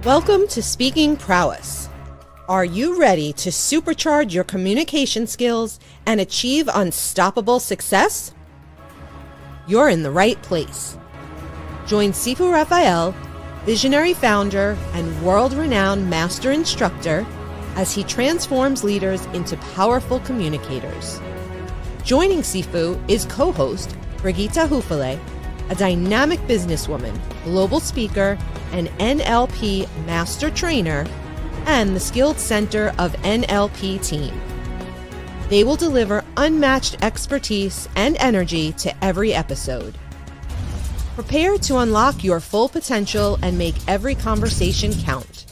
Welcome to Speaking Prowess. Are you ready to supercharge your communication skills and achieve unstoppable success? You're in the right place. Join Sifu Rafael, visionary founder and world-renowned master instructor, as he transforms leaders into powerful communicators. Joining Sifu is co-host Brigitte Hufele, a dynamic businesswoman, global speaker, and NLP master trainer, and the Skilled Center of NLP team. They will deliver unmatched expertise and energy to every episode. Prepare to unlock your full potential and make every conversation count.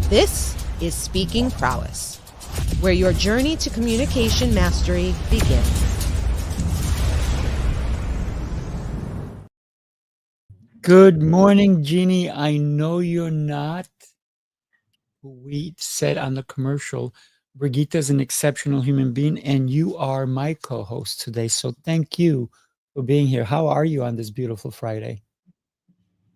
This is Speaking Prowess, where your journey to communication mastery begins. Good morning, Jeanne. I know you're not who we said on the commercial. Brigitte is an exceptional human being, and you are my co-host today. So thank you for being here. How are you on this beautiful Friday?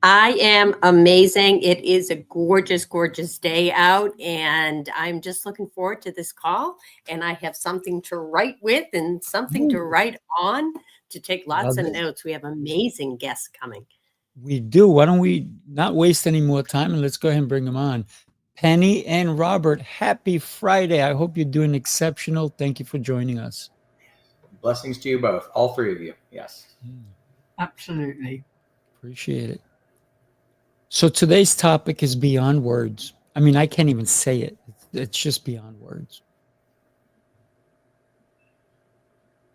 I am amazing. It is a gorgeous, gorgeous day out, and I'm just looking forward to this call. And I have something to write with and something to write on to take lots of notes. We have amazing guests coming. We do. Why don't we not waste any more time and let's go ahead and bring them on. Penny and Robert, happy Friday. I hope you're doing exceptional. Thank you for joining us. Blessings to you both, all three of you. Yes. Absolutely. Appreciate it. So today's topic is beyond words. I mean, I can't even say it. It's just beyond words.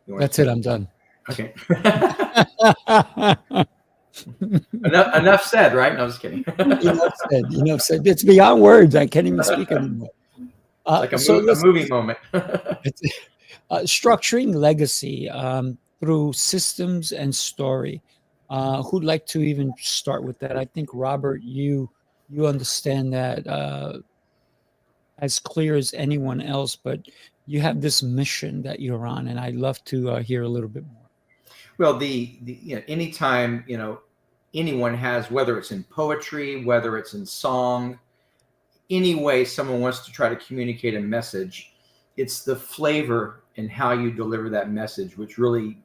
That's it. I'm done. Okay. enough said, right? No, I was kidding. Enough said. It's beyond words. I can't even speak anymore. Like a movie moment. Structuring legacy through systems and story. Who'd like to even start with that? I think, Robert, you understand that as clear as anyone else, but you have this mission that you're on, and I'd love to hear a little bit more. Well, anytime, anyone has, whether it's in poetry, whether it's in song, any way someone wants to try to communicate a message, it's the flavor and how you deliver that message, which really,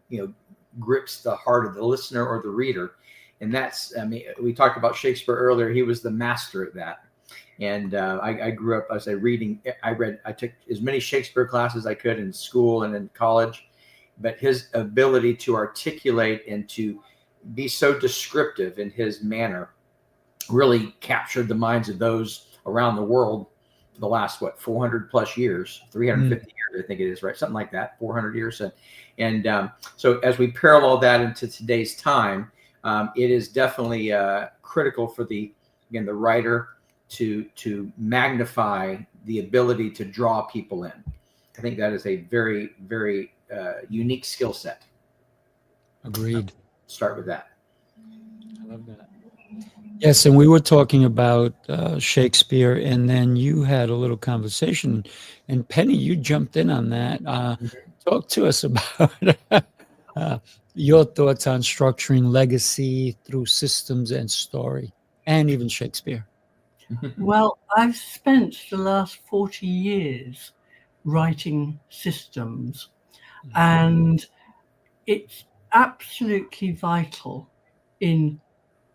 grips the heart of the listener or the reader. And that's, we talked about Shakespeare earlier. He was the master at that. And I grew up, as I took as many Shakespeare classes as I could in school and in college, but his ability to articulate and to be so descriptive in his manner really captured the minds of those around the world for the last, 400 plus years, 350 years, I think it is, right? Something like that, 400 years. And so as we parallel that into today's time, it is definitely critical for the writer to magnify the ability to draw people in. I think that is a very, very unique skill set. Agreed. Start with that. I love that. Yes, and we were talking about Shakespeare, and then you had a little conversation, and Penny, you jumped in on that. Talk to us about your thoughts on structuring legacy through systems and story, and even Shakespeare. Well, I've spent the last 40 years writing systems, and it's absolutely vital in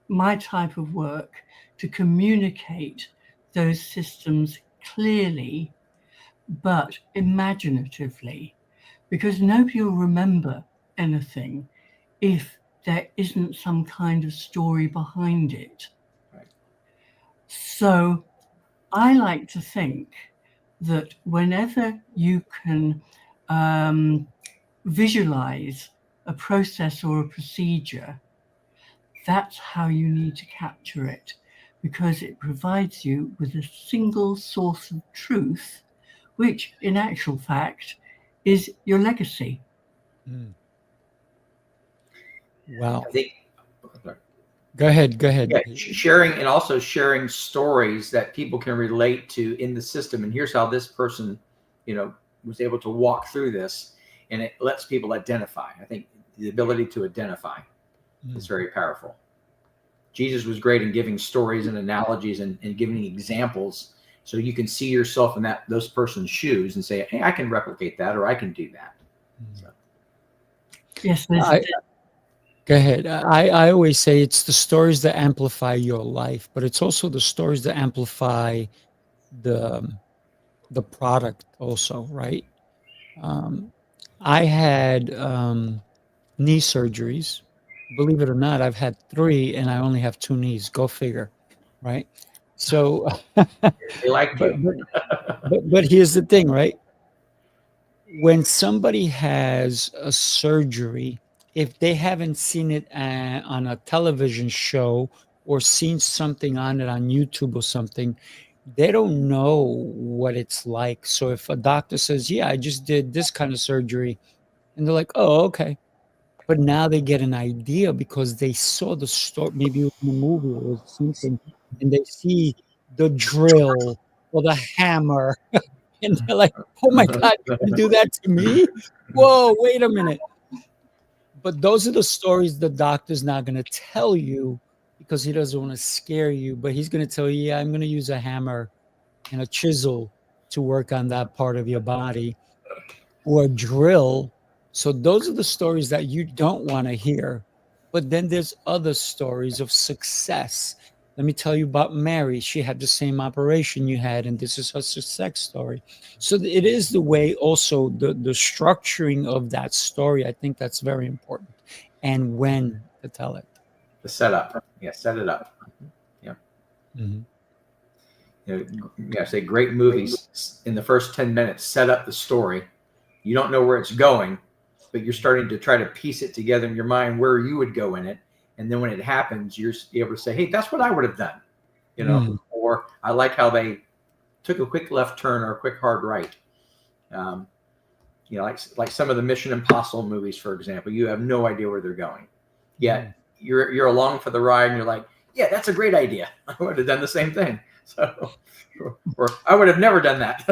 my type of work to communicate those systems clearly but imaginatively, because nobody will remember anything if there isn't some kind of story behind it. Right. So I like to think that whenever you can visualize a process or a procedure, that's how you need to capture it, because it provides you with a single source of truth, which in actual fact is your legacy. Wow. I think, Go ahead. Yeah, sharing stories that people can relate to in the system. And here's how this person, was able to walk through this, and it lets people identify. I think the ability to identify is very powerful. Jesus was great in giving stories and analogies and giving examples, so you can see yourself in those person's shoes and say, hey, I can replicate that, or I can do that. So. Yes, Go ahead. I always say it's the stories that amplify your life, but it's also the stories that amplify the product also, right? I had knee surgeries. Believe it or not, I've had 3 and I only have 2 knees. Go figure, right? So, They like you. but here's the thing, right? When somebody has a surgery, if they haven't seen it on a television show or seen something on it on YouTube or something, they don't know what it's like. So if a doctor says, yeah, I just did this kind of surgery, and they're like, oh, okay. But now they get an idea because they saw the story, maybe it was in a movie or something, and they see the drill or the hammer, and they're like, oh my God, you can do that to me? Whoa, wait a minute. But those are the stories the doctor's not going to tell you because he doesn't want to scare you, but he's going to tell you, yeah, I'm going to use a hammer and a chisel to work on that part of your body, or a drill. So those are the stories that you don't want to hear. But then there's other stories of success. Let me tell you about Mary. She had the same operation you had, and this is her success story. So it is the way also the structuring of that story. I think that's very important. And when to tell it. The setup. Yeah, set it up. Yeah. Mm-hmm. Say great movies in the first 10 minutes set up the story. You don't know where it's going, but you're starting to try to piece it together in your mind where you would go in it. And then when it happens, you're able to say, hey, that's what I would have done, or I like how they took a quick left turn or a quick hard right. Like some of the Mission Impossible movies, for example, you have no idea where they're going. Yet you're along for the ride and you're like, yeah, that's a great idea. I would have done the same thing. So, or I would have never done that.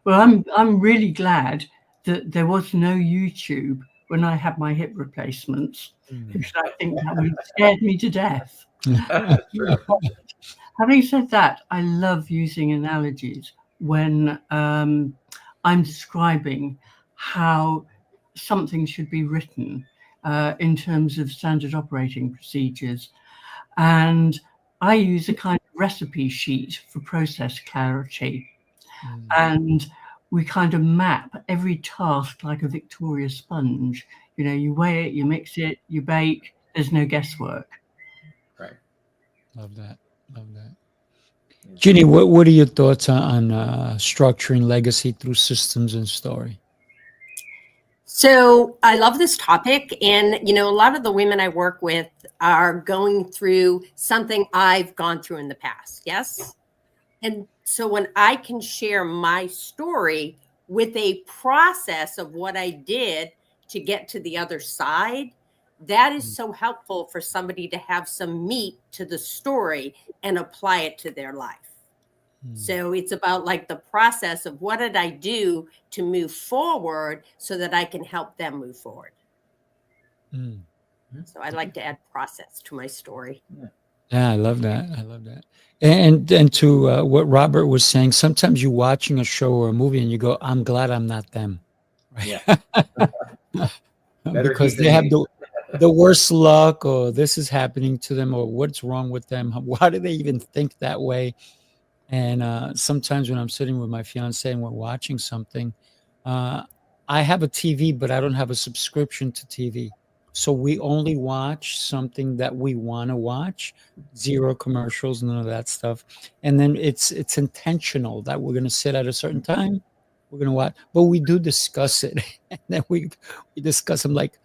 Well, I'm really glad that there was no YouTube when I had my hip replacements, because I think that would have scared me to death. Having said that, I love using analogies when I'm describing how something should be written in terms of standard operating procedures. And I use a kind of recipe sheet for process clarity. And we kind of map every task like a Victoria sponge. You weigh it, you mix it, you bake. There's no guesswork. Right. Love that. Jeanne, what are your thoughts on structuring legacy through systems and story? So I love this topic. And, a lot of the women I work with are going through something I've gone through in the past. Yes. And so when I can share my story with a process of what I did to get to the other side, that is so helpful for somebody to have some meat to the story and apply it to their life. So it's about like the process of what did I do to move forward so that I can help them move forward. So I like to add process to my story. Yeah, I love that. And to what Robert was saying, sometimes you're watching a show or a movie and you go, I'm glad I'm not them. Right? Yeah. Because they have the worst luck, or this is happening to them, or what's wrong with them. Why do they even think that way? And sometimes when I'm sitting with my fiance and we're watching something, I have a TV, but I don't have a subscription to TV. So we only watch something that we want to watch, zero commercials, none of that stuff. And then it's intentional that we're going to sit at a certain time. We're going to watch, but we do discuss it. And then we discuss. I'm like,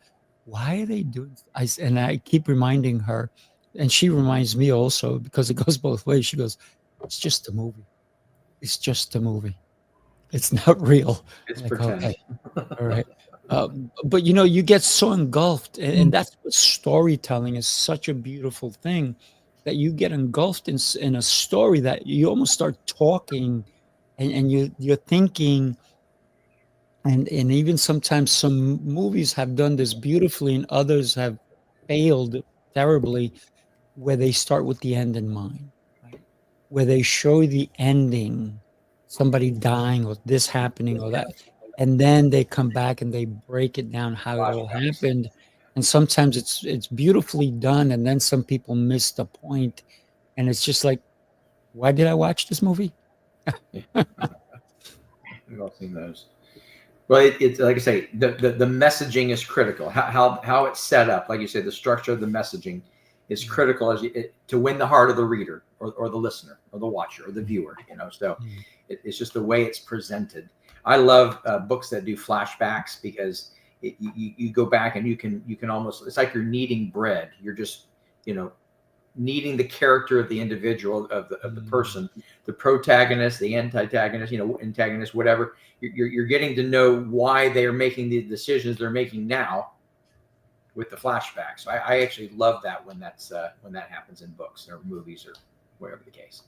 why are they doing this? And I keep reminding her, and she reminds me also, because it goes both ways. She goes, it's just a movie. It's just a movie. It's not real. It's like, pretend. okay. All right. But you get so engulfed, and that's what storytelling is, such a beautiful thing, that you get engulfed in a story that you almost start talking, and you're thinking, and even sometimes some movies have done this beautifully, and others have failed terribly, where they start with the end in mind, right? Where they show the ending, somebody dying or this happening or that, and then they come back and they break it down how it all Flashbacks. happened. And sometimes it's beautifully done, and then some people miss the point, and it's just like, why did I watch this movie? We've all seen those. Well, it's like I say, the messaging is critical. How it's set up, like you say, the structure of the messaging is critical to win the heart of the reader or the listener or the watcher or the viewer. So it's just the way it's presented. I love books that do flashbacks, because you go back and you can almost, it's like you're kneading bread. You're just kneading the character of the individual, of the person, the protagonist, the antagonist, antagonist, whatever. You're getting to know why they are making the decisions they're making now with the flashbacks. So I actually love that when that happens in books or movies or whatever the case.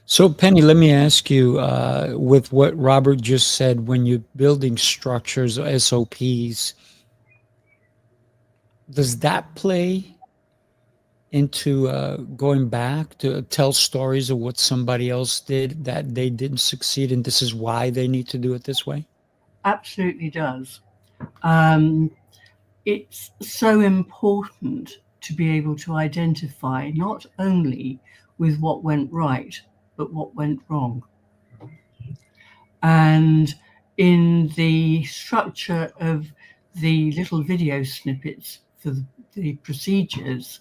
So, Penny, let me ask you, with what Robert just said, when you're building structures or SOPs, does that play into going back to tell stories of what somebody else did that they didn't succeed, and this is why they need to do it this way? Absolutely does. It's so important to be able to identify not only with what went right, but what went wrong. And in the structure of the little video snippets for the procedures,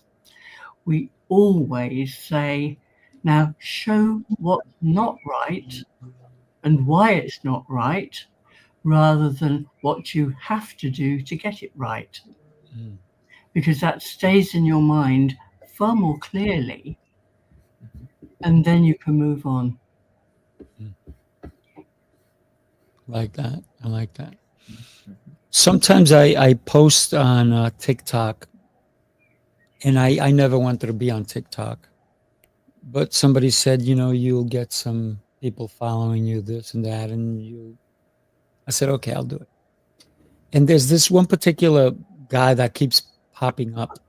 we always say, now show what's not right and why it's not right, rather than what you have to do to get it right. Because that stays in your mind far more clearly, and then you can move on. Like that. I like that. Sometimes I post on TikTok, and I never wanted to be on TikTok, but somebody said, you'll get some people following you, this and that, and I said, okay, I'll do it. And there's this one particular guy that keeps popping up,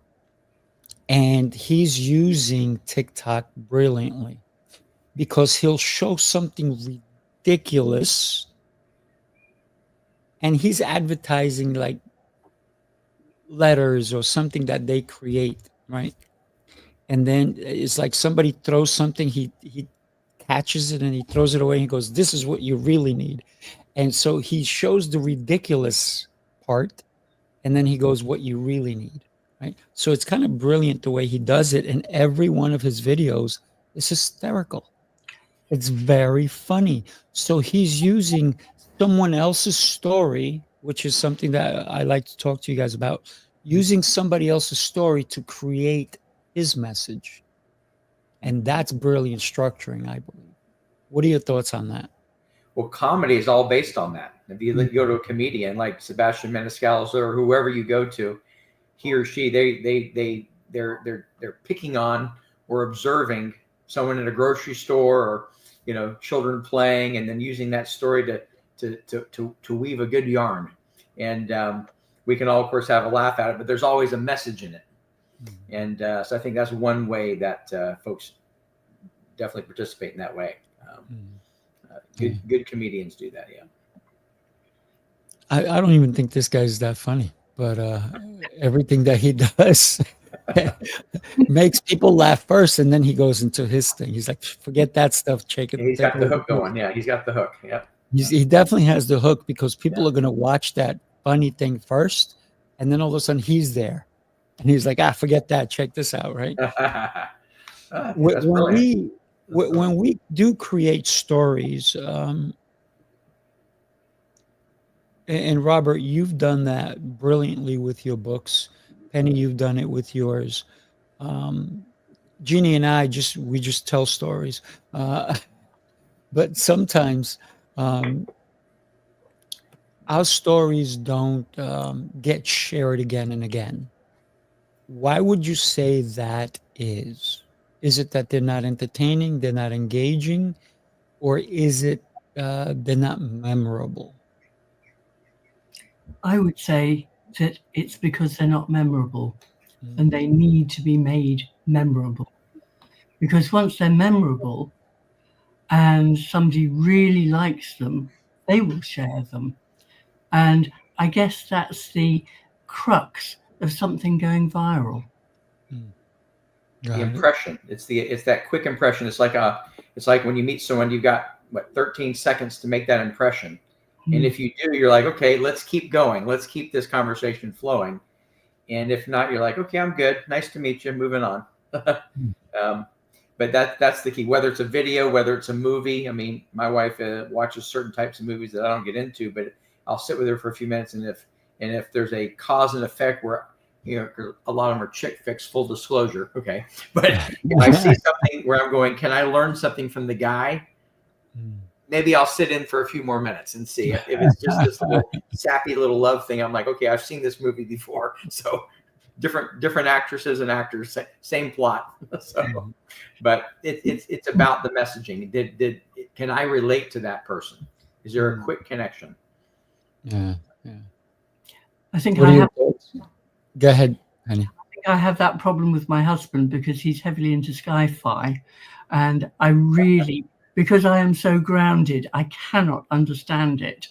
and he's using TikTok brilliantly, because he'll show something ridiculous, and he's advertising like letters or something that they create, right? And then it's like somebody throws something, he catches it and he throws it away, and he goes, this is what you really need. And so he shows the ridiculous part, and then he goes, what you really need, right? So it's kind of brilliant the way he does it, and every one of his videos is hysterical. It's very funny. So he's using someone else's story, which is something that I like to talk to you guys about, using somebody else's story to create his message. And that's brilliant structuring, I believe. What are your thoughts on that? Well, comedy is all based on that. If you go to a comedian like Sebastian Maniscalco or whoever you go to, he or she, they're picking on or observing someone in a grocery store, or children playing, and then using that story to weave a good yarn. And we can all, of course, have a laugh at it, but there's always a message in it. And so I think that's one way that folks definitely participate in that way. Good comedians do that. Yeah. I don't even think this guy's that funny, but everything that he does makes people laugh first, and then he goes into his thing. He's like, forget that stuff, check it. He's got the hook going. Yeah, he's got the hook. Yeah. He definitely has the hook, because people are going to watch that funny thing first, and then all of a sudden he's there, and he's like, forget that, check this out, right? When we do create stories, and Robert, you've done that brilliantly with your books. Penny, you've done it with yours. Jeanne and I we just tell stories, but sometimes our stories don't get shared again and again. Why would you say that is? Is it that they're not entertaining, they're not engaging, or is it they're not memorable? I would say that it's because they're not memorable, and they need to be made memorable. Because once they're memorable and somebody really likes them, they will share them. And I guess that's the crux of something going viral. The impression. It's that quick impression. It's like when you meet someone, you've got 13 seconds to make that impression. And if you do, you're like, okay, let's keep going. Let's keep this conversation flowing. And if not, you're like, okay, I'm good. Nice to meet you. Moving on. But that's the key. Whether it's a video, whether it's a movie. I mean, my wife watches certain types of movies that I don't get into, but I'll sit with her for a few minutes. And if there's a cause and effect where, a lot of them are chick flicks, full disclosure. Okay. But if I see something where I'm going, can I learn something from the guy? Maybe I'll sit in for a few more minutes and see if it's just this little sappy little love thing. I'm like, okay, I've seen this movie before. So different actresses and actors, same plot. So, but it's about the messaging. Can I relate to that person? Is there a quick connection? Yeah. I think Go ahead, honey. I think I have that problem with my husband because he's heavily into sci-fi, and I really, because I am so grounded, I cannot understand it.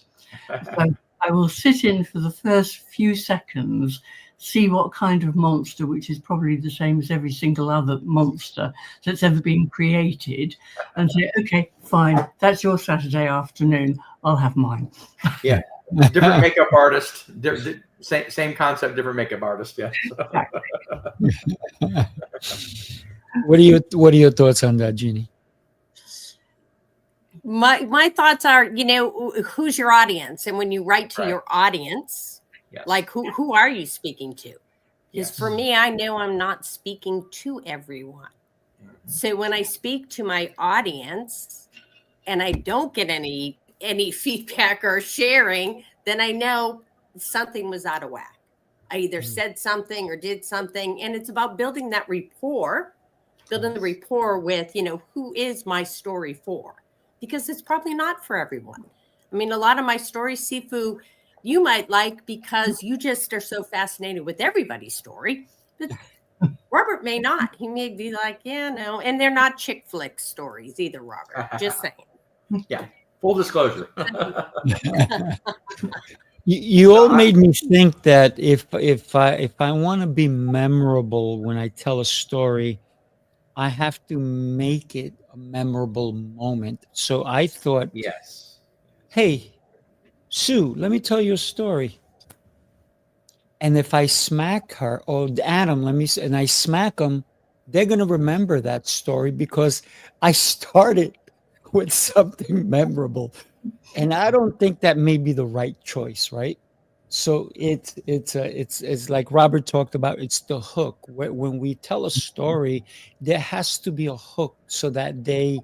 So I will sit in for the first few seconds, see what kind of monster, which is probably the same as every single other monster that's ever been created, and say, okay, fine, that's your Saturday afternoon. I'll have mine. Yeah. Different makeup artist, same concept, different makeup artist. Yeah. What are your thoughts on that, Jeannie? My thoughts are, who's your audience? And when you write to your audience, like who are you speaking to? Because for me, I know I'm not speaking to everyone. So when I speak to my audience and I don't get any feedback or sharing, then I know something was out of whack. I either said something or did something. And it's about building that rapport, building the rapport with, who is my story for? Because it's probably not for everyone. I mean, a lot of my stories, Sifu, you might like because you just are so fascinated with everybody's story. But Robert may not. He may be like, yeah, no. And they're not chick flick stories either, Robert. Just saying. Yeah. Full disclosure. You all made me think that if I want to be memorable when I tell a story, I have to make it a memorable moment. So I thought, yes, hey, Sue, let me tell you a story. And if I smack her, or Adam, and I smack them, they're going to remember that story because I started with something memorable. And I don't think that may be the right choice, right? So it's like Robert talked about, it's the hook. When we tell a story, there has to be a hook so that they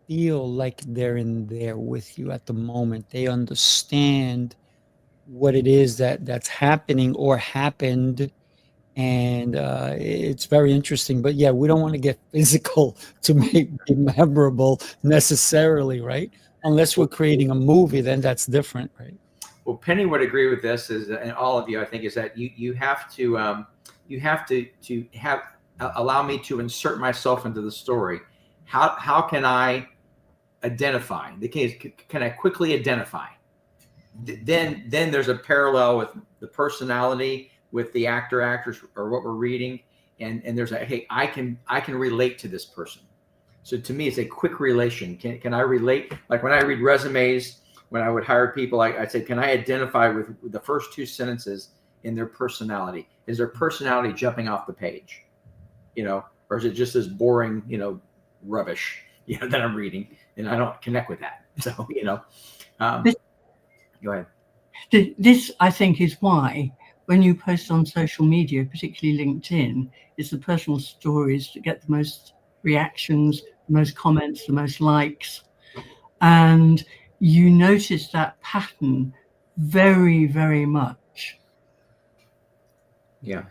feel like they're in there with you at the moment. They understand what it is that's happening or happened. And it's very interesting. But yeah, we don't want to get physical to make it memorable necessarily, right? Unless we're creating a movie, then that's different, right? Well, Penny would agree with this, and all of you, I think, is that you have to allow me to insert myself into the story. How can I identify? The case, can I quickly identify? Then there's a parallel with the personality, with the actors or what we're reading, and there's hey, I can relate to this person. So to me, it's a quick relation. Can I relate? Like when I read resumes, when I would hire people, I'd say, can I identify with the first two sentences in their personality? Is their personality jumping off the page? Or is it just this boring, rubbish, that I'm reading, and I don't connect with that. So, go ahead. This, I think, is why when you post on social media, particularly LinkedIn, it's the personal stories that get the most reactions, the most comments, the most likes. And you notice that pattern very, very much. Yeah.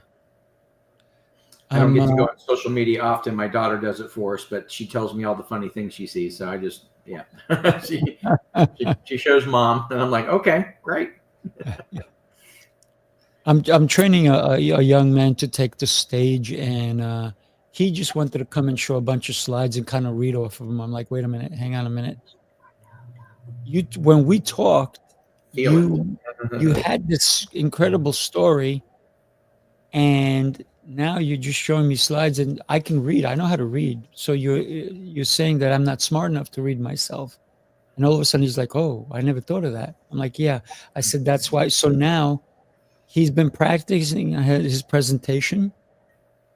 I don't get to go on social media often. My daughter does it for us, but she tells me all the funny things she sees. So I just, she shows mom, and I'm like, okay, great. I'm training a young man to take the stage, and he just wanted to come and show a bunch of slides and kind of read off of them. I'm like, wait a minute, hang on a minute. When we talked, Feel you had this incredible story, and now you're just showing me slides, and I can read. I know how to read. So you're saying that I'm not smart enough to read myself. And all of a sudden he's like, oh, I never thought of that. I'm like, yeah. I said, that's why. So now he's been practicing his presentation,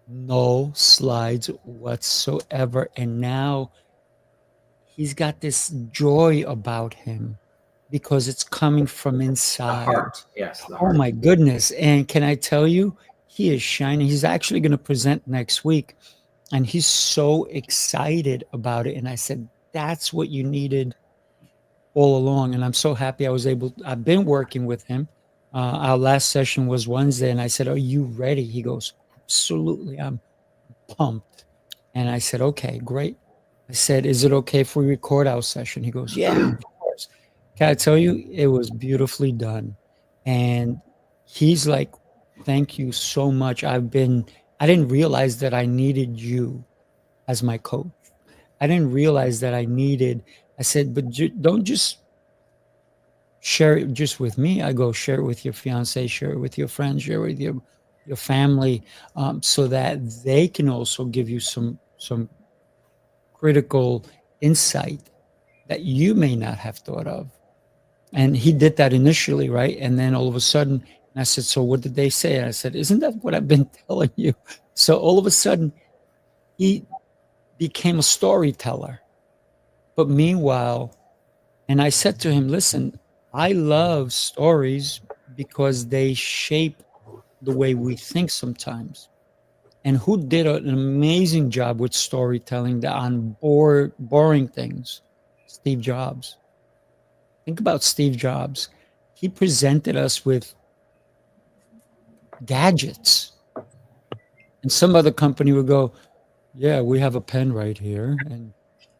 no slides whatsoever. And now he's got this joy about him because it's coming from the inside. heart. Yes. The Oh heart. my goodness. And can I tell you, he is shining. He's actually going to present next week. And he's so excited about it. And I said, that's what you needed all along. And I'm so happy I've been working with him. Our last session was Wednesday. And I said, are you ready? He goes, absolutely. I'm pumped. And I said, okay, great. I said, is it okay if we record our session? He goes, yeah, of course. Can I tell you, it was beautifully done. And he's like, thank you so much. I didn't realize that I needed you as my coach. I didn't realize that I said, but don't just share it just with me. I go, share it with your fiance, share it with your friends, share it with your family, so that they can also give you some critical insight that you may not have thought of. And he did that initially, right? And then all of a sudden, and I said, so what did they say? And I said, isn't that what I've been telling you? So all of a sudden, he became a storyteller. But meanwhile, and I said to him, listen, I love stories because they shape the way we think sometimes. And who did an amazing job with storytelling on boring things? Steve Jobs. Think about Steve Jobs. He presented us with gadgets. And some other company would go, yeah, we have a pen right here, and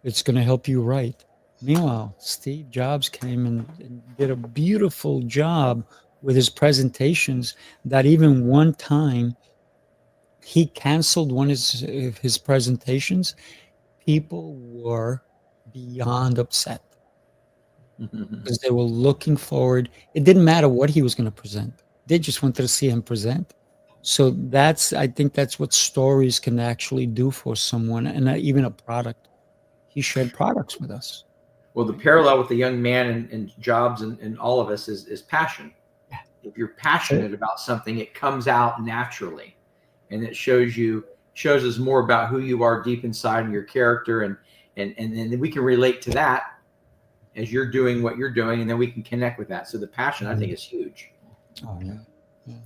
it's going to help you write. Meanwhile, Steve Jobs came and did a beautiful job with his presentations that even one time he canceled one of his presentations. People were beyond upset because they were looking forward. It didn't matter what he was going to present. They just wanted to see him present. So I think that's what stories can actually do for someone, and even a product. He shared products with us. Well, the parallel with the young man and Jobs and all of us is passion. If you're passionate about something, it comes out naturally, and it shows us more about who you are deep inside and your character, and then we can relate to that as you're doing what you're doing, and then we can connect with that. So the passion, I think, is huge. Oh yeah.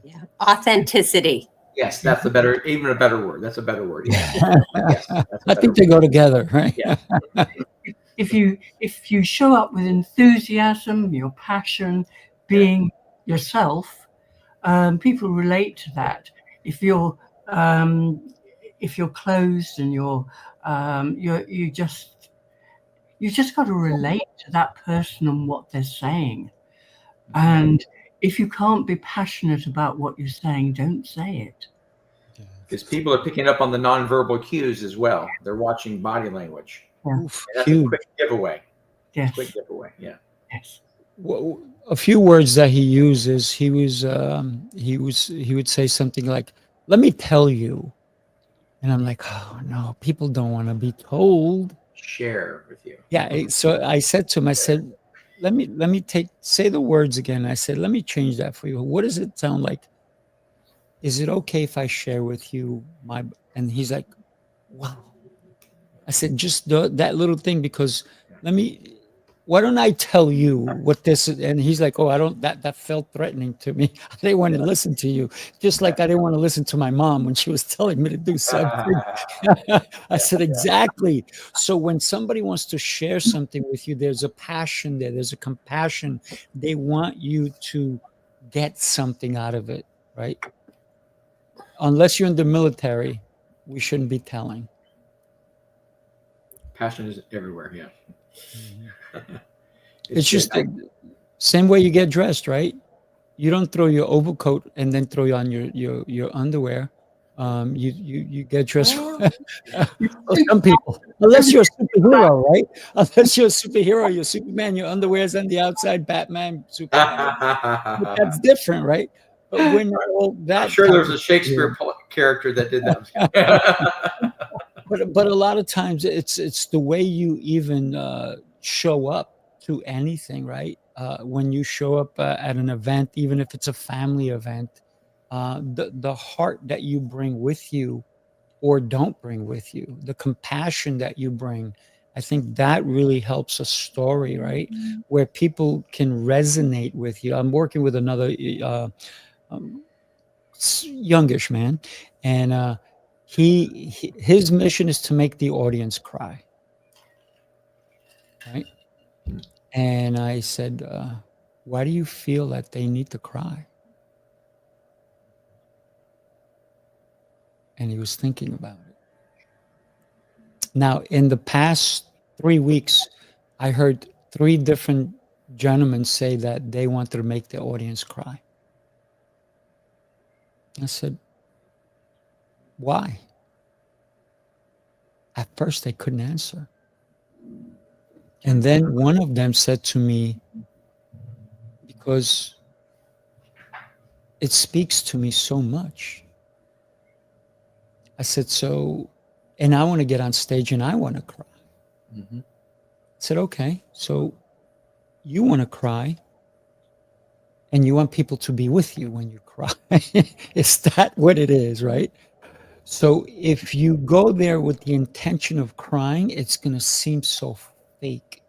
Yeah. Authenticity. Yes, that's even a better word. That's a better word. Yeah. Yes, I think they go together, right? Yeah. If you show up with enthusiasm, your passion, being yourself, people relate to that. If you're closed and you just got to relate to that person and what they're saying. And if you can't be passionate about what you're saying, don't say it. Because people are picking up on the nonverbal cues as well. They're watching body language. Oof, That's huge. a quick giveaway. Yes. Quick giveaway. Yeah. Yes. Well, a few words that he uses. He would say something like, "Let me tell you," and I'm like, "Oh no, people don't want to be told." Share with you. Yeah. So I said to him, I said, let me say the words again. I said, let me change that for you. What does it sound like? Is it okay if I share with you and he's like, wow. I said, just that little thing, because why don't I tell you what this is? And he's like, oh, that felt threatening to me. I didn't want to listen to you. Just like I didn't want to listen to my mom when she was telling me to do something. I said, exactly. So when somebody wants to share something with you, there's a passion there's a compassion. They want you to get something out of it, right? Unless you're in the military, we shouldn't be telling. Passion is everywhere. Yeah. It's just the same way you get dressed, right? You don't throw your overcoat and then throw on your underwear. You get dressed. Well, some people, unless you're a superhero, right? Unless you're a superhero, you're Superman. Your underwear's on the outside. Batman, Superman. But that's different, right? But we're not all that. I'm sure type there was a of Shakespeare superhero. character that did that. But a lot of times it's the way you even show up to anything, right? When you show up at an event, even if it's a family event, the heart that you bring with you or don't bring with you, the compassion that you bring, I think that really helps a story, right? Where people can resonate with you. I'm working with another um, youngish man, and his mission is to make the audience cry, right? And I said, why do you feel that they need to cry? And he was thinking about it. Now, in the past 3 weeks, I heard 3 different gentlemen say that they wanted to make the audience cry. I said, why? At first, they couldn't answer. And then one of them said to me, because it speaks to me so much. I said, so, and I want to get on stage and I want to cry. Mm-hmm. I said, okay, so you want to cry and you want people to be with you when you cry. Is that what it is, right? So if you go there with the intention of crying, it's going to seem so fake.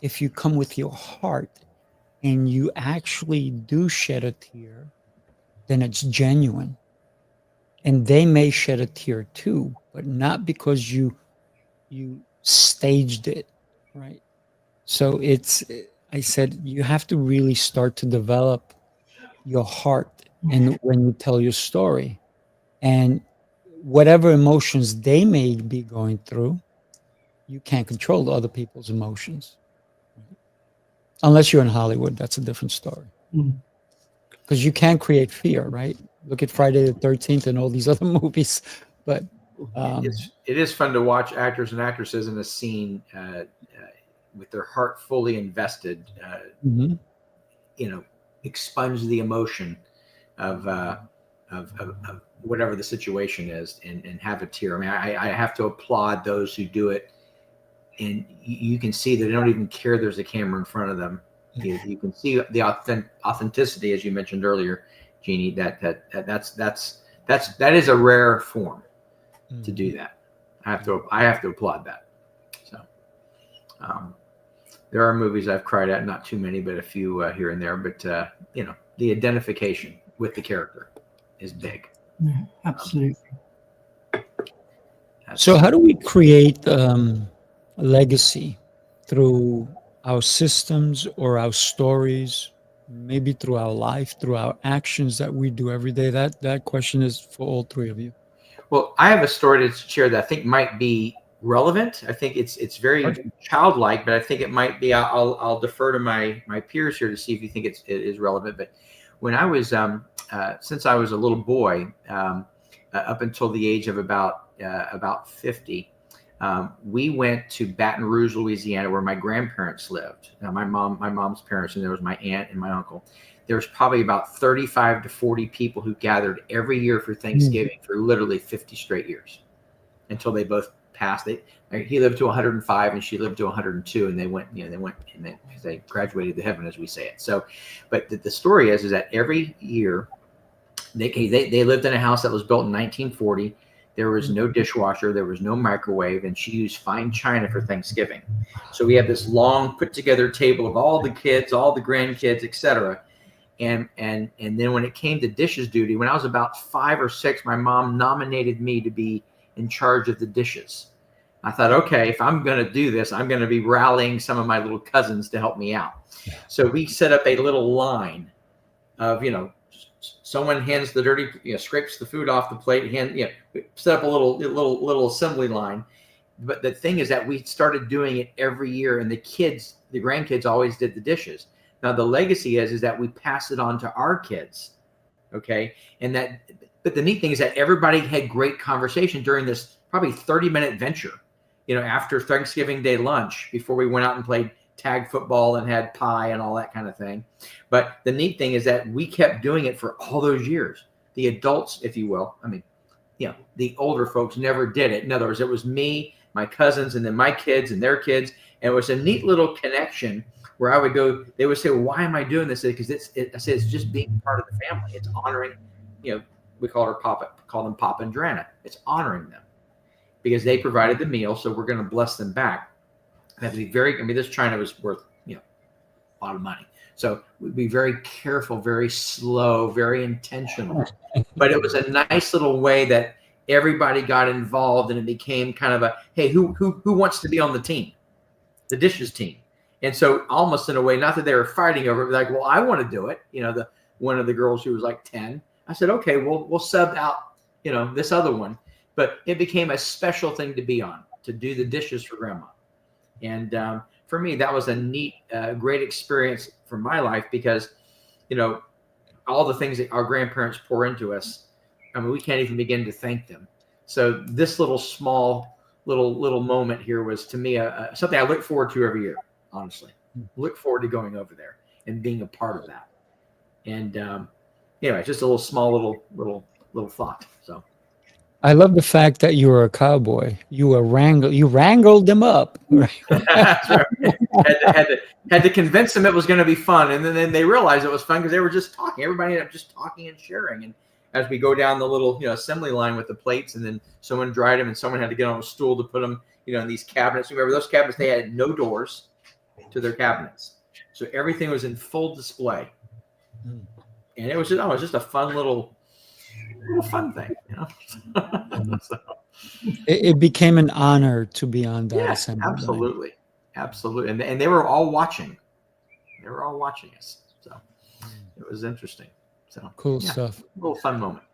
If you come with your heart and you actually do shed a tear, then it's genuine. And they may shed a tear too, but not because you staged it, right? So I said, you have to really start to develop your heart and when you tell your story. And whatever emotions they may be going through, you can't control other people's emotions. Unless you're in Hollywood, that's a different story. Because you can create fear, right? Look at Friday the 13th and all these other movies. But it is fun to watch actors and actresses in a scene with their heart fully invested, expunge the emotion of whatever the situation is and have a tear. I mean, I have to applaud those who do it. And you can see that they don't even care there's a camera in front of them. You can see the authenticity, as you mentioned earlier, Jeannie. That is a rare form to do that. I have to applaud that. So there are movies I've cried at, not too many, but a few here and there. But the identification with the character is big. Yeah, absolutely. So how do we create a legacy through our systems or our stories, maybe through our life, through our actions that we do every day? That question is for all 3 of you. Well, I have a story to share that I think might be relevant. I think it's very childlike, but I think it might be. I'll defer to my peers here to see if you think it is relevant. But when I was since I was a little boy, up until the age of about 50. We went to Baton Rouge, Louisiana, where my grandparents lived. Now, my mom's parents, and there was my aunt and my uncle. There was probably about 35 to 40 people who gathered every year for Thanksgiving for literally 50 straight years until they both passed. He lived to 105 and she lived to 102, and they went because they graduated to heaven, as we say it. So, but the story is that every year they lived in a house that was built in 1940. There was no dishwasher, there was no microwave, and she used fine china for Thanksgiving. So we have this long put together table of all the kids, all the grandkids, etc. And then when it came to dishes duty, when I was about 5 or 6, my mom nominated me to be in charge of the dishes. I thought, okay, if I'm going to do this, I'm going to be rallying some of my little cousins to help me out. So we set up a little line of, someone hands the dirty, scrapes the food off the plate, set up a little assembly line. But the thing is that we started doing it every year, and the grandkids always did the dishes. Now the legacy is that we pass it on to our kids. Okay. But the neat thing is that everybody had great conversation during this probably 30-minute venture, after Thanksgiving Day lunch, before we went out and played tag football and had pie and all that kind of thing. But the neat thing is that we kept doing it for all those years. The adults, if you will, the older folks never did it. In other words, it was me, my cousins, and then my kids and their kids. And it was a neat little connection where I would go, they would say, well, why am I doing this? Because I said, it's just being part of the family. It's honoring, we call them Papa and Joanna. It's honoring them because they provided the meal. So we're going to bless them back. I have to be this china was worth, a lot of money. So we'd be very careful, very slow, very intentional. But it was a nice little way that everybody got involved, and it became kind of a, hey, who wants to be on the team, the dishes team? And so almost in a way, not that they were fighting over it, but like, well, I want to do it. One of the girls who was like 10, I said, okay, we'll sub out, this other one. But it became a special thing to be on, to do the dishes for grandma. And for me, that was a neat, great experience for my life because, all the things that our grandparents pour into us, we can't even begin to thank them. So this little small little moment here was to me something I look forward to every year. Honestly, look forward to going over there and being a part of that. And anyway, just a small little thought. So. I love the fact that you were a cowboy. You wrangled them up. That's right. had to convince them it was going to be fun, and then they realized it was fun because they were just talking. Everybody ended up just talking and sharing. And as we go down the little assembly line with the plates, and then someone dried them, and someone had to get on a stool to put them in these cabinets. Remember those cabinets? They had no doors to their cabinets, so everything was in full display, and it was just a fun little fun thing, So, it became an honor to be on that assembly absolutely line. Absolutely, and they were all watching. They were all watching us, so it was interesting. So cool stuff. A little fun moment.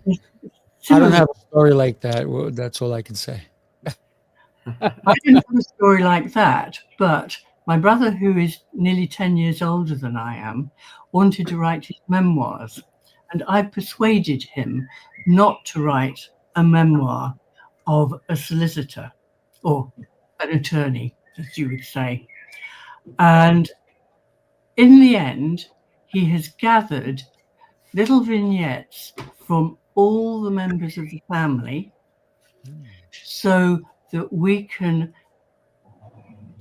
I don't have a story like that. Well, that's all I can say. I don't have a story like that, but my brother, who is nearly 10 years older than I am, wanted to write his memoirs. And I persuaded him not to write a memoir of a solicitor or an attorney, as you would say. And in the end, he has gathered little vignettes from all the members of the family so that we can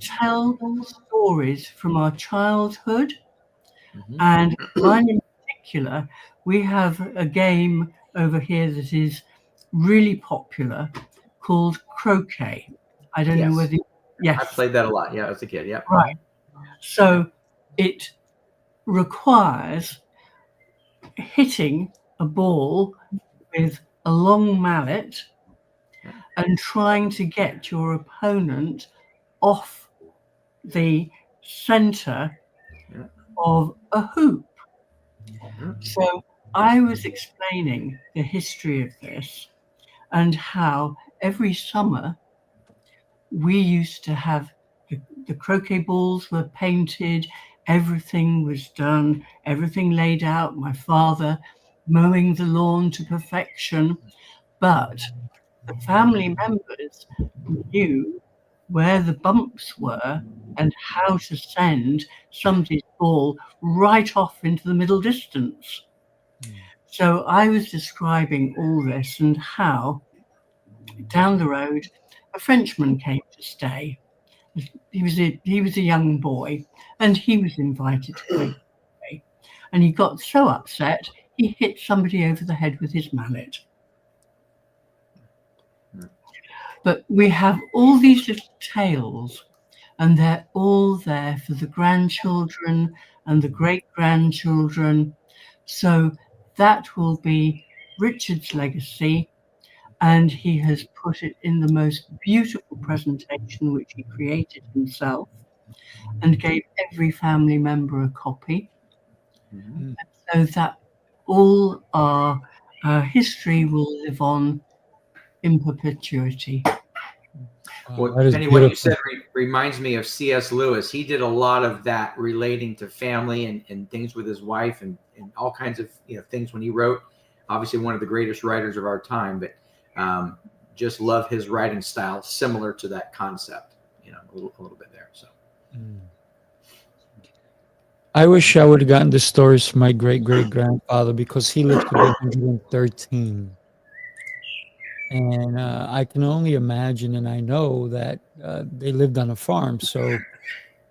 tell stories from our childhood. And mine in particular, we have a game over here that is really popular called croquet. I don't know whether... Yes. I played that a lot, as a kid, yeah. Right. So it requires hitting a ball with a long mallet and trying to get your opponent off the center of a hoop. So I was explaining the history of this and how every summer we used to have the croquet balls were painted, everything was done, everything laid out, my father mowing the lawn to perfection. But the family members knew where the bumps were and how to send somebody's ball right off into the middle distance. So I was describing all this and how down the road a Frenchman came to stay. He was a young boy, and he was invited to play. And he got so upset he hit somebody over the head with his mallet. But we have all these little tales, and they're all there for the grandchildren and the great-grandchildren. So that will be Richard's legacy, and he has put it in the most beautiful presentation which he created himself and gave every family member a copy. And so that all our history will live on in perpetuity. Well, that is Penny, what you beautiful. said reminds me of C.S. Lewis. He did a lot of that relating to family and things with his wife and all kinds of things when he wrote. Obviously, one of the greatest writers of our time, but just love his writing style, similar to that concept. A little bit there. So. I wish I would have gotten the stories from my great-great-grandfather because he lived to be 113. And I can only imagine, and I know that they lived on a farm. So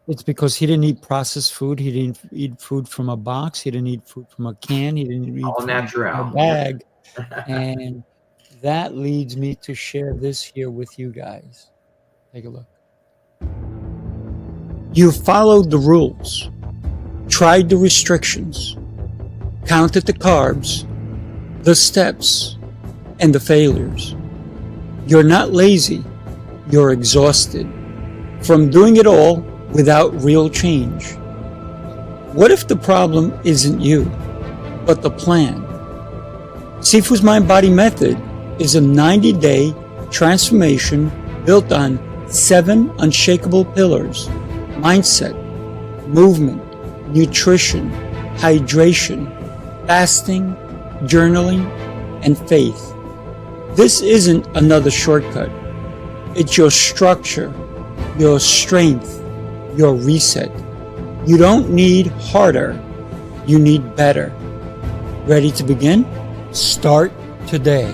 it's because he didn't eat processed food. He didn't eat food from a box. He didn't eat food from a can. He didn't eat All food natural. from a bag. And that leads me to share this here with you guys. Take a look. You followed the rules, tried the restrictions, counted the carbs, the steps, and the failures. You're not lazy, you're exhausted from doing it all without real change. What if the problem isn't you, but the plan? Sifu's Mind-Body Method is a 90-day transformation built on 7 unshakable pillars: mindset, movement, nutrition, hydration, fasting, journaling, and faith. This isn't another shortcut. It's your structure, your strength, your reset. You don't need harder, you need better. Ready to begin? Start today.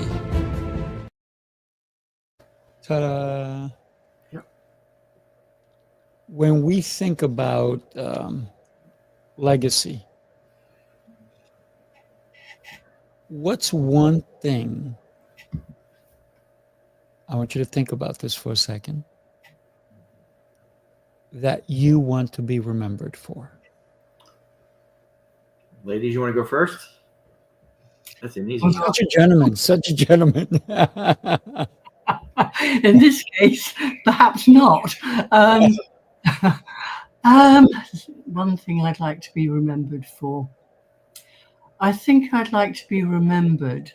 Ta-da! Yep. When we think about legacy, what's one thing? I want you to think about this for a second. That you want to be remembered for. Ladies, you want to go first? That's an easy one. Such a gentleman, such a gentleman. In this case, perhaps not. One thing I'd like to be remembered for. I think I'd like to be remembered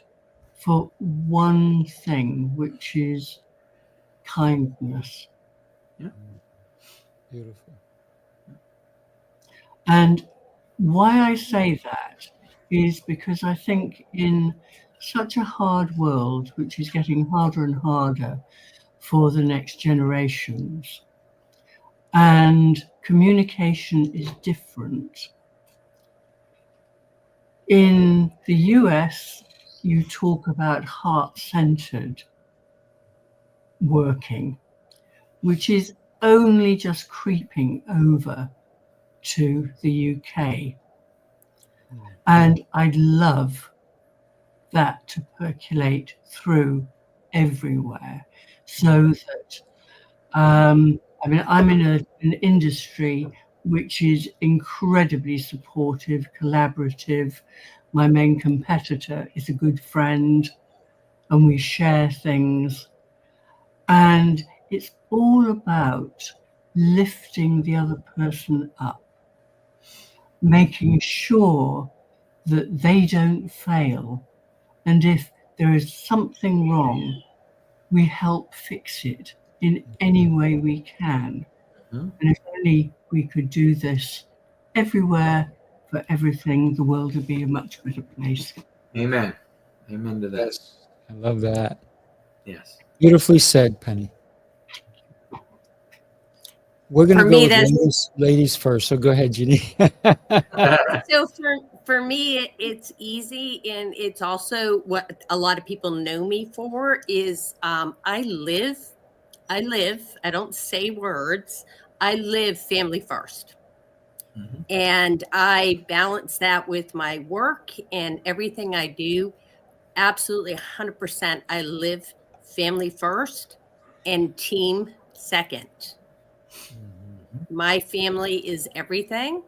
for one thing, which is kindness. Yeah. Beautiful. And why I say that is because I think in such a hard world, which is getting harder and harder for the next generations, and communication is different. In the US, you talk about heart-centered working, which is only just creeping over to the UK. And I'd love that to percolate through everywhere so that, I'm in an industry which is incredibly supportive, collaborative. My main competitor is a good friend and we share things. And it's all about lifting the other person up, making sure that they don't fail. And if there is something wrong, we help fix it in any way we can. And if only we could do this everywhere for everything, the world would be a much better place. Amen. Amen to that. Yes, I love that. Yes. Beautifully said, Penny. We're going to For go me, with ladies first. So go ahead, Jeanne. So for me, it's easy, and it's also what a lot of people know me for is I live, I don't say words, I live family first. Mm-hmm. And I balance that with my work and everything I do. Absolutely 100%. I live family first and team second. Mm-hmm. My family is everything.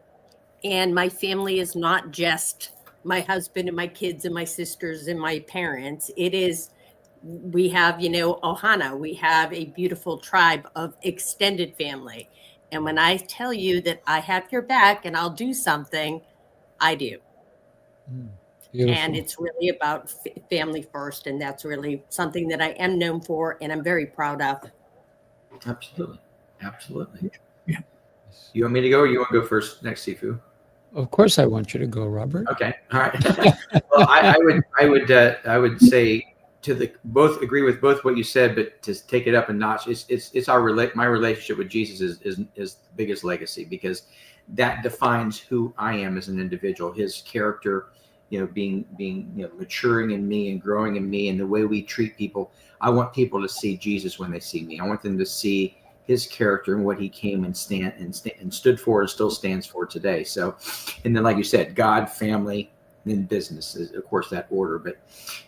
And my family is not just my husband and my kids and my sisters and my parents. It is, we have, Ohana, we have a beautiful tribe of extended family. And when I tell you that I have your back and I'll do something, I do. Beautiful. And it's really about family first. And that's really something that I am known for and I'm very proud of. Absolutely. Absolutely. Yeah. You want me to go, or you want to go first next, Sifu? Of course, I want you to go, Robert. Okay. All right. Well, I would say both agree with both what you said, but to take it up a notch, it's my relationship with Jesus is the biggest legacy, because that defines who I am as an individual. His character, being maturing in me and growing in me, and the way we treat people. I want people to see Jesus when they see me. I want them to see his character and what he came and stood for and still stands for today. So, and then, like you said, God, family, then business is, of course, that order. But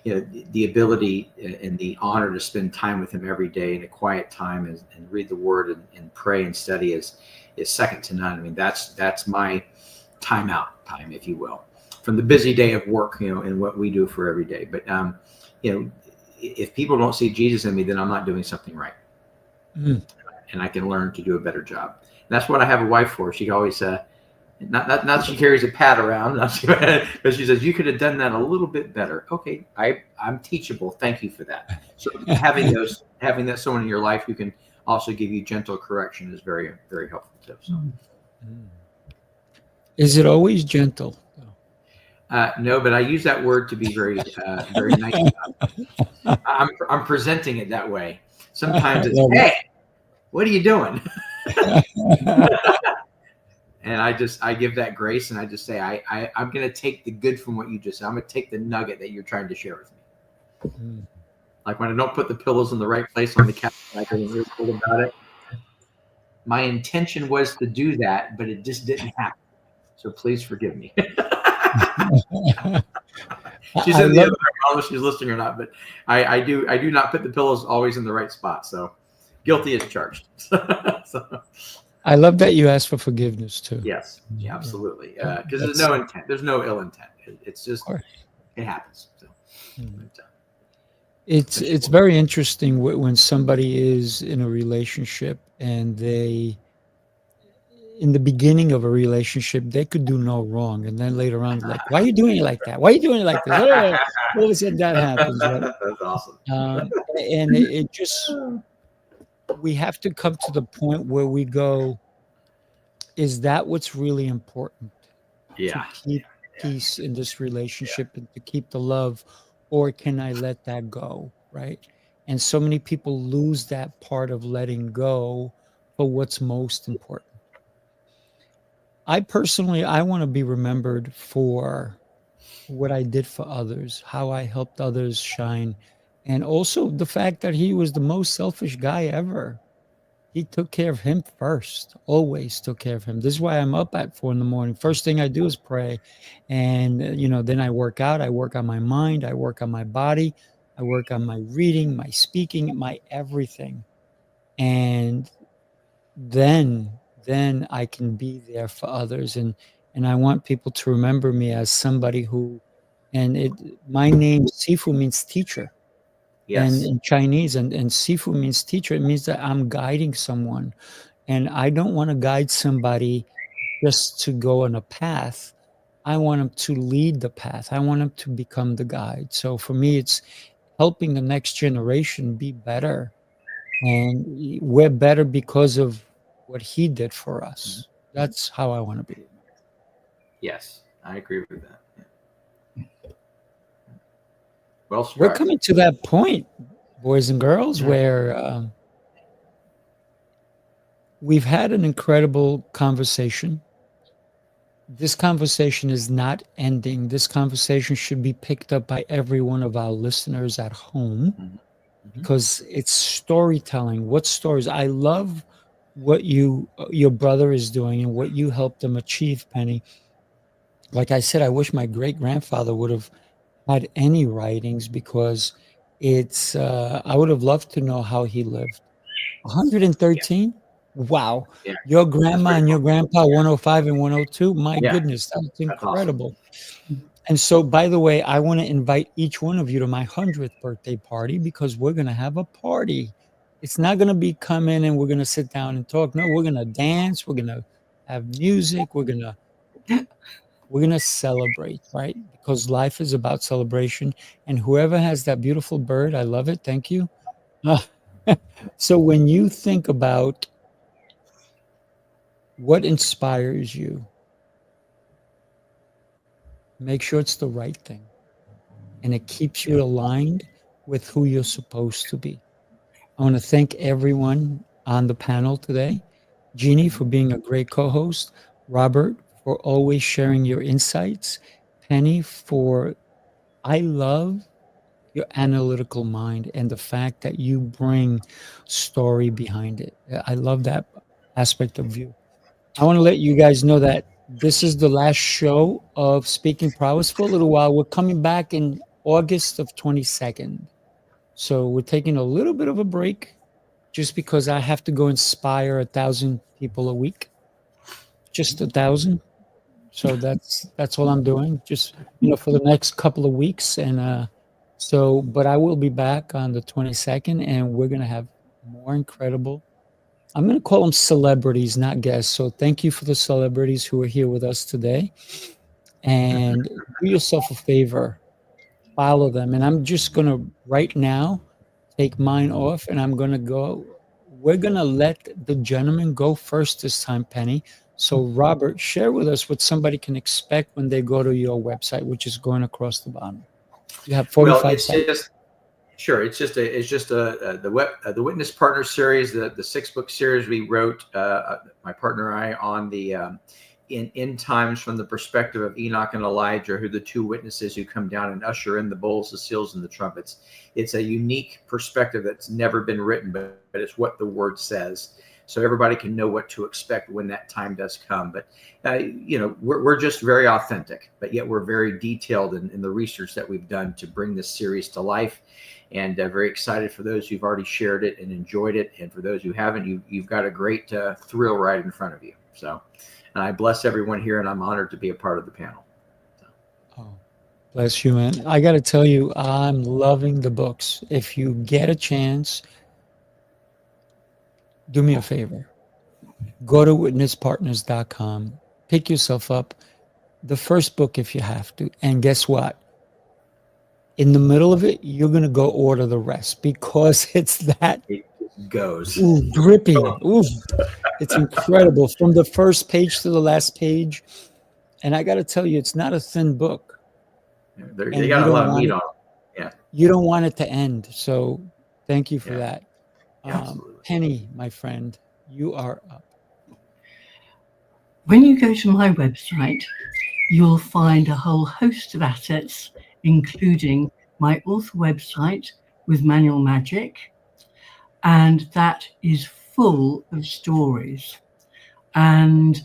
the ability and the honor to spend time with him every day in a quiet time and read the Word and pray and study is second to none. I mean, that's my time, if you will, from the busy day of work, and what we do for every day. But if people don't see Jesus in me, then I'm not doing something right. Mm. And I can learn to do a better job. And that's what I have a wife for. She always, not she carries a pad around, but she says, you could have done that a little bit better. Okay, I'm teachable. Thank you for that. So having that someone in your life who can also give you gentle correction is very, very helpful too. So. Is it always gentle? No, but I use that word to be very, very nice. I'm presenting it that way. Sometimes it's, hey, what are you doing? And I give that grace, and I just say, I'm going to take the good from what you just said. I'm going to take the nugget that you're trying to share with me. Like when I don't put the pillows in the right place on the couch, I get irritable about it. My intention was to do that, but it just didn't happen. So please forgive me. She's in the other room. I don't know if she's listening or not, but I do not put the pillows always in the right spot. So guilty as charged. So. I love that you asked for forgiveness too. Yes, yeah, absolutely. Because there's no intent. There's no ill intent. It's just it happens. So. It's very interesting when somebody is in a relationship and they, in the beginning of a relationship, they could do no wrong, and then later on, like, why are you doing it like that? Why are you doing it like this? All of a sudden, that happens. Right? That's awesome. And it just, we have to come to the point where we go, is that what's really important? Yeah. To keep peace in this relationship and to keep the love, or can I let that go? Right. And so many people lose that part of letting go for what's most important. I personally, I want to be remembered for what I did for others, how I helped others shine, and also the fact that he was the most selfish guy ever. He took care of him first, always took care of him. This is why I'm up at 4 a.m. First thing I do is pray. And, then I work out. I work on my mind. I work on my body. I work on my reading, my speaking, my everything. And then I can be there for others. And I want people to remember me as somebody who, my name, Sifu, means teacher. Yes. And in Chinese, and Sifu means teacher. It means that I'm guiding someone. And I don't want to guide somebody just to go on a path. I want them to lead the path. I want them to become the guide. So for me, it's helping the next generation be better. And we're better because of what he did for us. That's how I want to be. Yes, I agree with that. Yeah. Well, we're coming to that point, boys and girls, where we've had an incredible conversation. This conversation is not ending. This conversation should be picked up by every one of our listeners at home, because it's storytelling. What stories? I love what your brother is doing and what you helped him achieve, Penny. Like I said, I wish my great-grandfather would have had any writings, because it's I would have loved to know how he lived. 113? Wow. Yeah. Your grandma and your grandpa 105 and 102? My Yeah. goodness, that's incredible. Awesome. And so, by the way, I want to invite each one of you to my 100th birthday party, because we're going to have a party. It's not going to be come in and we're going to sit down and talk. No, we're going to dance. We're going to have music. We're going to celebrate, right? Because life is about celebration. And whoever has that beautiful bird, I love it. Thank you. So when you think about what inspires you, make sure it's the right thing and it keeps you aligned with who you're supposed to be. I want to thank everyone on the panel today. Jeannie for being a great co-host. Robert for always sharing your insights. Penny for, I love your analytical mind and the fact that you bring story behind it. I love that aspect of you. I want to let you guys know that this is the last show of Speaking Prowess for a little while. We're coming back in August of 22nd. So we're taking a little bit of a break just because I have to go inspire 1,000 people a week. Just 1,000. So that's all I'm doing, just for the next couple of weeks. And but I will be back on the 22nd, and we're gonna have more incredible. I'm gonna call them celebrities, not guests. So thank you for the celebrities who are here with us today. And do yourself a favor, follow them. And I'm just gonna right now take mine off, and I'm gonna go. We're gonna let the gentleman go first this time, Penny. So, Robert, share with us what somebody can expect when they go to your website, which is going across the bottom. You have 45 seconds. The Witness Partner series, the 6-book series we wrote, my partner and I, on the in times from the perspective of Enoch and Elijah, who are the 2 witnesses who come down and usher in the bowls, the seals, and the trumpets. It's a unique perspective that's never been written, but it's what the word says. So everybody can know what to expect when that time does come. But, we're just very authentic, but yet we're very detailed in the research that we've done to bring this series to life. And very excited for those who've already shared it and enjoyed it. And for those who haven't, you've got a great thrill right in front of you. So, and I bless everyone here, and I'm honored to be a part of the panel. So. Oh, bless you, man. I got to tell you, I'm loving the books. If you get a chance, do me a favor. Go to witnesspartners.com. Pick yourself up. The first book if you have to. And guess what? In the middle of it, you're going to go order the rest because it's that it goes gripping. Ooh, it's incredible from the first page to the last page. And I got to tell you, it's not a thin book. They got a lot of meat on it. Yeah. You don't want it to end. So thank you for that. Absolutely. Penny, my friend, you are up. When you go to my website, you'll find a whole host of assets, including my author website with manual magic, and that is full of stories and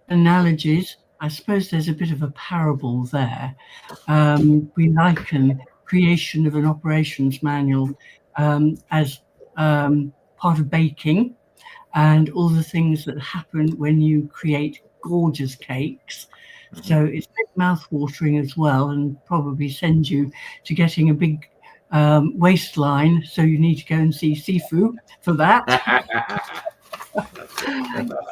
analogies. I suppose there's a bit of a parable there. We liken creation of an operations manual as part of baking and all the things that happen when you create gorgeous cakes. So it's a bit mouth-watering as well, and probably send you to getting a big waistline. So you need to go and see Sifu for that.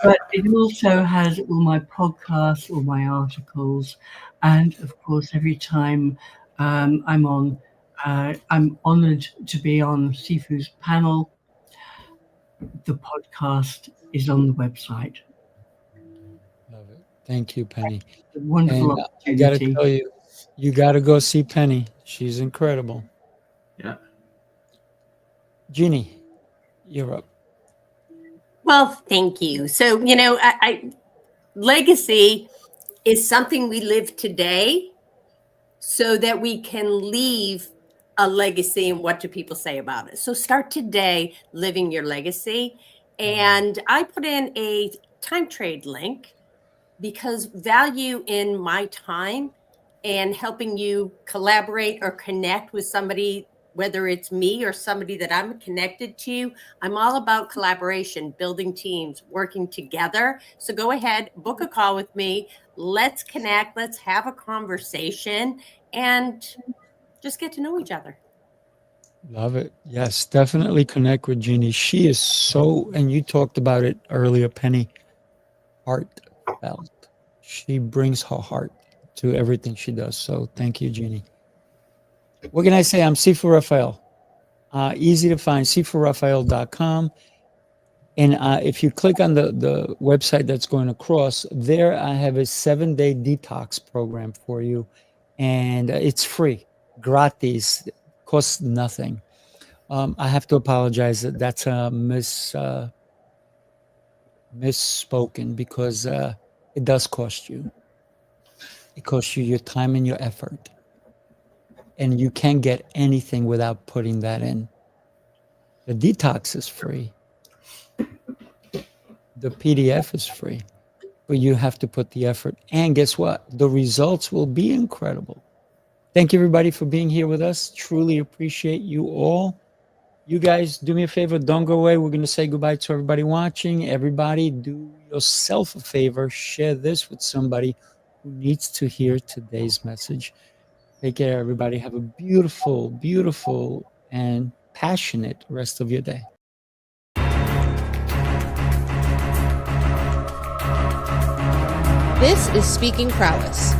But it also has all my podcasts, all my articles, and of course, every time I'm on, I'm honored to be on Sifu's panel. The podcast is on the website. Love it. Thank you, Penny. A wonderful and opportunity. I got to tell you, you got to go see Penny. She's incredible. Yeah. Jeannie, you're up. Well, thank you. So, legacy is something we live today so that we can leave a legacy, and what do people say about it? So start today living your legacy. And I put in a time trade link because value in my time and helping you collaborate or connect with somebody, whether it's me or somebody that I'm connected to, I'm all about collaboration, building teams, working together. So go ahead, book a call with me. Let's connect. Let's have a conversation and just get to know each other. Love it. Yes, definitely connect with Jeannie. She is so, and you talked about it earlier, Penny, heartfelt. She brings her heart to everything she does. So thank you, Jeannie. What can I say? I'm Sifu Rafael. Easy to find, SifuRafael.com. And if you click on the website that's going across, there I have a 7-day detox program for you. And it's free, gratis, costs nothing. I have to apologize that that's a misspoken, because it does cost you. It costs you your time and your effort. And you can't get anything without putting that in. The detox is free. The PDF is free, but you have to put the effort. And guess what? The results will be incredible. Thank you, everybody, for being here with us. Truly appreciate you all. You guys, do me a favor. Don't go away. We're going to say goodbye to everybody watching. Everybody, do yourself a favor. Share this with somebody who needs to hear today's message. Take care, everybody. Have a beautiful, beautiful, and passionate rest of your day. This is Speaking Prowess.